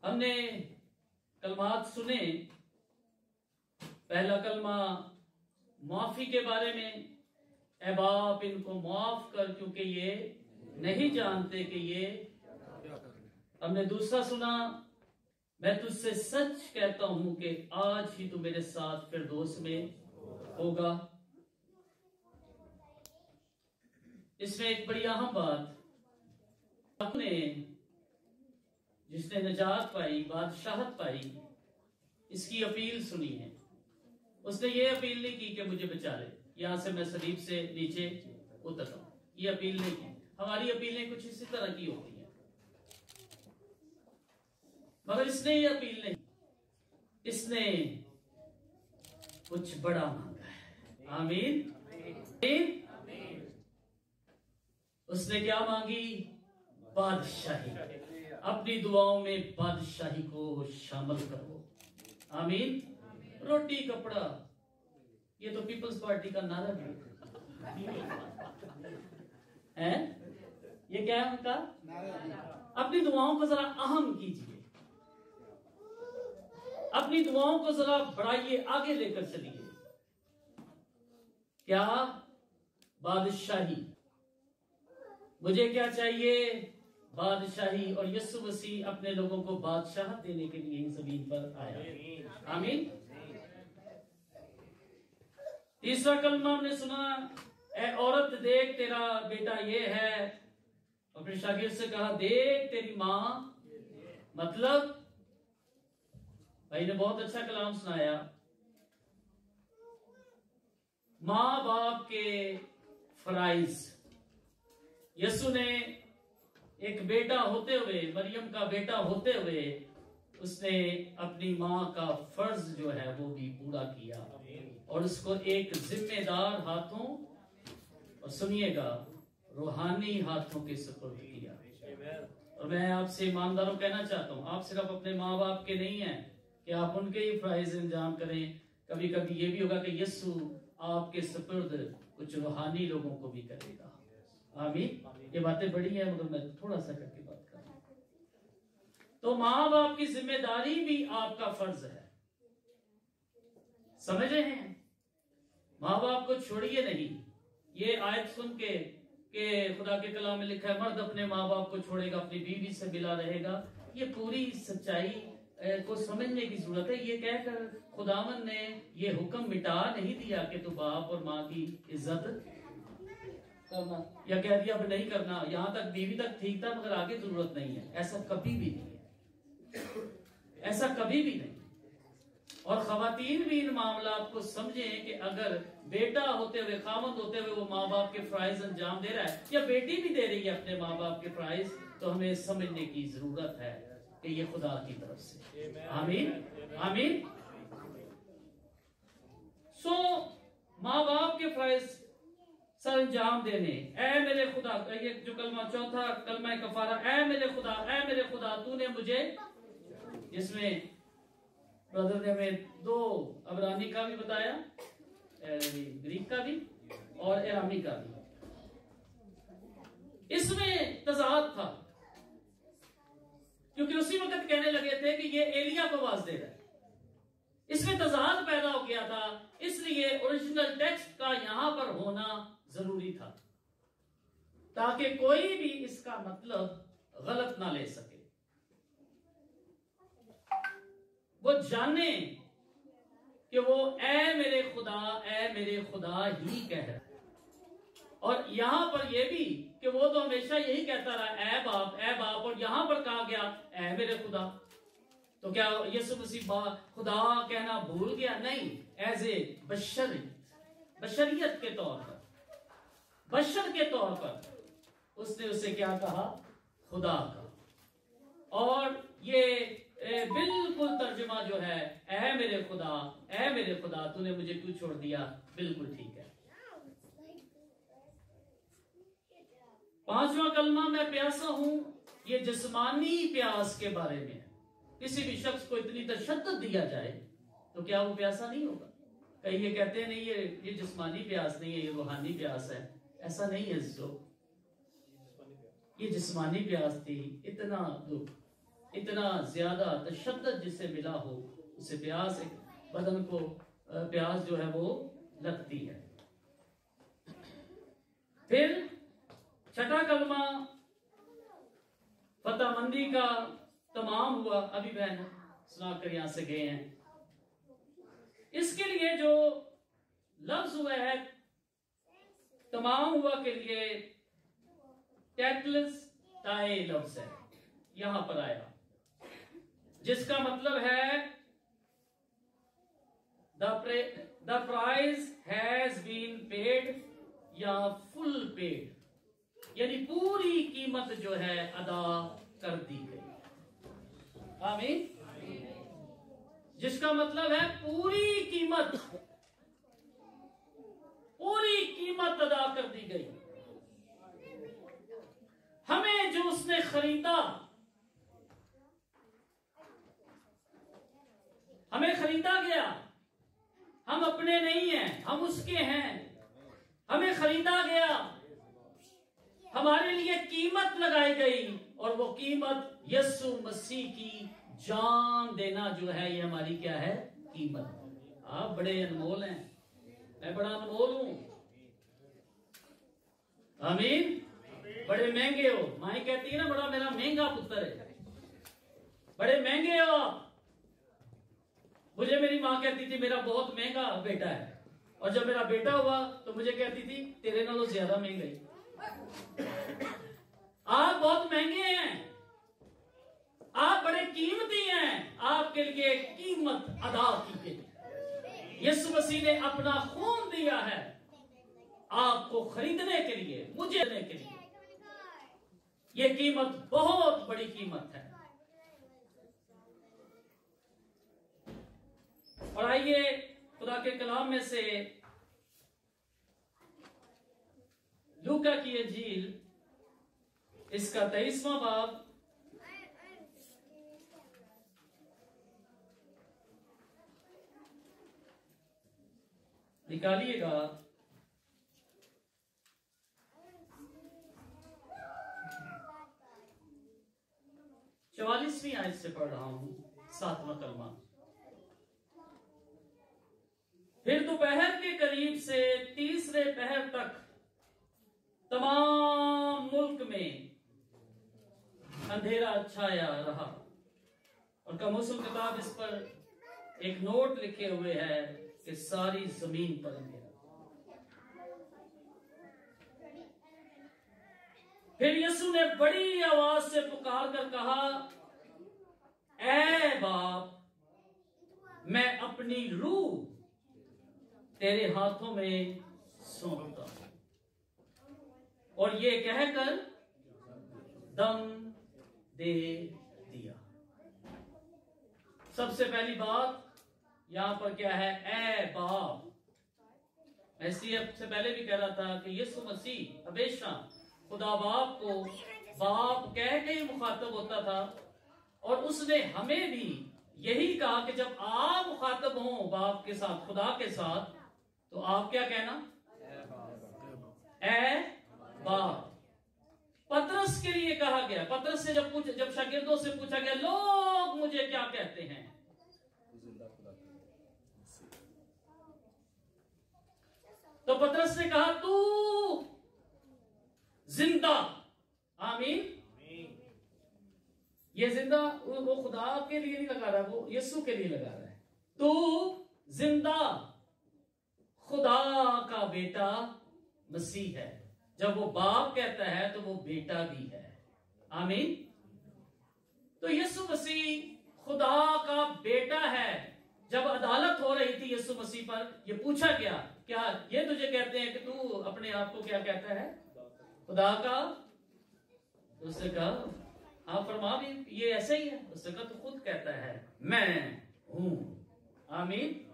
हमने कलमात सुने। पहला कलमा माफी के बारे में, ऐ बाप इनको माफ कर क्योंकि ये नहीं जानते कि ये। हमने दूसरा सुना, मैं तुझसे सच कहता हूं कि आज ही तू मेरे साथ फिरदौस में होगा। इसमें एक बड़ी अहम बात, आपने जिसने नजात पाई, बादशाहत पाई, इसकी अपील सुनी है। उसने ये अपील नहीं की कि मुझे बचा ले, यहां से मैं सलीब से नीचे उतर रहा हूं, ये अपील नहीं की। हमारी अपीलें कुछ इसी तरह की होती हैं, मगर इसने ये अपील नहीं, इसने कुछ बड़ा मांगा है। आमीन, आमीन। उसने क्या मांगी? बादशाही। अपनी दुआओं में बादशाही को शामिल करो। आमीन। रोटी कपड़ा, ये तो पीपल्स पार्टी का नारा भी है। ये क्या है उनका अपनी दुआओं को जरा अहम कीजिए, अपनी दुआओं को जरा बढ़ाइए, आगे लेकर चलिए। क्या? बादशाही। मुझे क्या चाहिए? बादशाही। और यीशु मसीह अपने लोगों को बादशाह देने के लिए जमीन पर आया। आमीन। तीसरा कलमा हमने सुना, ए औरत देख तेरा बेटा ये है। अपने शागिर्द से कहा, देख तेरी मां। मतलब भाई ने बहुत अच्छा कलाम सुनाया। मां बाप के फराइज। यीशु ने एक बेटा होते हुए, मरियम का बेटा होते हुए, उसने अपनी मां का फर्ज जो है वो भी पूरा किया और उसको एक जिम्मेदार हाथों, और सुनिएगा, रूहानी हाथों के सुपुर्द किया। और मैं आपसे ईमानदारों कहना चाहता हूं, आप सिर्फ अपने माँ बाप के नहीं हैं कि आप उनके ही फराइज इंजाम करें। कभी कभी ये भी होगा कि यीशु आपके सुपुर्द कुछ रूहानी लोगों को भी करेगा। आमीन। ये बातें बड़ी हैं, मगर मैं थोड़ा सा करके बात कर रहा हूं। तो माँ बाप की जिम्मेदारी भी आपका फर्ज है, समझ रहे हैं? माँ बाप को छोड़िए नहीं। ये आयत सुन के खुदा के कलाम में लिखा है, मर्द अपने माँ बाप को छोड़ेगा, अपनी बीवी से मिला रहेगा। ये पूरी सच्चाई को समझने की जरूरत है। ये कहकर खुदावन ने ये हुक्म मिटा नहीं दिया कि तू बाप और माँ की इज्जत करना, या कह दिया अब नहीं करना, यहां तक बीवी तक ठीक था मगर आगे जरूरत नहीं है। ऐसा कभी भी नहीं है, ऐसा कभी भी नहीं। और खवातीन भी इन मामलात को समझें कि अगर बेटा होते हुए, खामद होते हुए वो माँ बाप के फराइज अंजाम दे रहा है, या बेटी भी दे रही है अपने माँ बाप के फराइज, तो हमें समझने की जरूरत है कि ये खुदा की तरफ से। आमीन, आमीन। सो माँ बाप के फराइज सर अंजाम देने। ऐ मेरे खुदा, ये जो कलमा चौथा कलमा कफारा, ऐ मेरे खुदा तूने मुझे, इसमें ब्रदर ने हमें दो अबरानी का भी बताया, ग्रीक का भी और एरामी का भी। इसमें तजाद था क्योंकि उसी वक्त कहने लगे थे कि ये एलिया को आवाज दे रहा है। इसमें तजाद पैदा हो गया था, इसलिए ओरिजिनल टेक्स्ट का यहां पर होना जरूरी था ताकि कोई भी इसका मतलब गलत ना ले सके। वो जाने कि वो ऐ मेरे खुदा ही कह रहा है। और यहां पर यह भी कि वो तो हमेशा यही कहता रहा, ऐ बाप, और यहां पर कहा गया ऐ मेरे खुदा। तो क्या यीशु मसीह खुदा कहना भूल गया? नहीं, एज ए बशरियत के तौर पर, बशर के तौर पर उसने उसे क्या कहा? खुदा का। और ये बिल्कुल तर्जुमा जो है, ऐ मेरे खुदा तूने मुझे क्यों छोड़ दिया, बिल्कुल ठीक है। पांचवा कलमा, मैं प्यासा हूं, ये जिस्मानी प्यास के बारे में है। किसी भी शख्स को इतनी तशद्दुद दिया जाए तो क्या वो प्यासा नहीं होगा? कई ये कहते हैं नहीं, ये जिस्मानी प्यास नहीं है, ये रूहानी प्यास है। ऐसा नहीं है। ये जिस्मानी प्यास थी, इतना दुख, इतना ज्यादा तशद्दुद जिससे मिला हो, उससे प्यास बदन को प्यास जो है वो लगती है। फिर छठा कलमा फतहमंदी का तमाम हुआ। अभी बहन सुनाकर यहां से गए हैं। इसके लिए जो लफ्ज हुआ है तमाम हुआ के लिए टेटलस टाए लफ्ज है, यहां पर आया, जिसका मतलब है the price has been paid या फुल पेड, यानी पूरी कीमत जो है अदा कर दी गई। आमीन। जिसका मतलब है पूरी कीमत अदा कर दी गई। हमें जो उसने खरीदा, हमें खरीदा गया, हम अपने नहीं हैं, हम उसके हैं। हमें खरीदा गया, हमारे लिए कीमत लगाई गई, और वो कीमत यीशु मसीह की जान देना जो है, ये हमारी क्या है? कीमत। आप बड़े अनमोल हैं, मैं बड़ा अनमोल हूं। आमीन। बड़े महंगे हो, माई कहती है ना, बड़ा मेरा महंगा पुत्र है, बड़े महंगे हो आप। मुझे मेरी माँ कहती थी मेरा बहुत महंगा बेटा है, और जब मेरा बेटा हुआ तो मुझे कहती थी तेरे नालों ज्यादा महंगा ही। आप बहुत महंगे हैं, आप बड़े कीमती हैं, आपके लिए कीमत अदा की गई। यीशु मसीह ने अपना खून दिया है आपको खरीदने के लिए, मुझे देने के लिए। यह कीमत बहुत बड़ी कीमत है। और आइए खुदा के कलाम में से लूका की इंजील, इसका 23वां बाब, निकालिएगा। 44वीं आयत से पढ़ रहा हूं, 7वां कलमा। फिर दोपहर के करीब से तीसरे पहर तक तमाम मुल्क में अंधेरा छाया रहा। और कमूसुल किताब इस पर एक नोट लिखे हुए है कि सारी जमीन पर अंधेरा। फिर यीशु ने बड़ी आवाज से पुकार कर कहा, ऐ बाप, मैं अपनी रूह तेरे हाथों में सौंपता हूं। और ये कहकर दम दे दिया। सबसे पहली बात यहां पर क्या है? ऐ बाप। मैं इसलिए से पहले भी कह रहा था कि यीशु मसीह हमेशा खुदा बाप को बाप कह के ही मुखातब होता था, और उसने हमें भी यही कहा कि जब आप मुखातब हो बाप के साथ, खुदा के साथ, तो आप क्या कहना? ऐ बाप। पतरस के लिए कहा गया। पतरस से जब शागिर्दों से पूछा गया लोग मुझे क्या कहते हैं, तो पतरस ने कहा तू जिंदा। आमीन। ये जिंदा वो खुदा के लिए नहीं लगा रहा, वो यीशु के लिए लगा रहा है। तू जिंदा खुदा का बेटा मसीह है। जब वो बाप कहता है तो वो बेटा भी है। आमीन। तो यीशु मसीह खुदा का बेटा है। जब अदालत हो रही थी यीशु मसीह पर, यह पूछा गया, क्या ये तुझे कहते हैं कि तू अपने आप को क्या कहता है? खुदा का। उसने कहा हाँ फरमा भी ये ऐसे ही है। उसने कहा तू खुद कहता है मैं हूं। आमीन।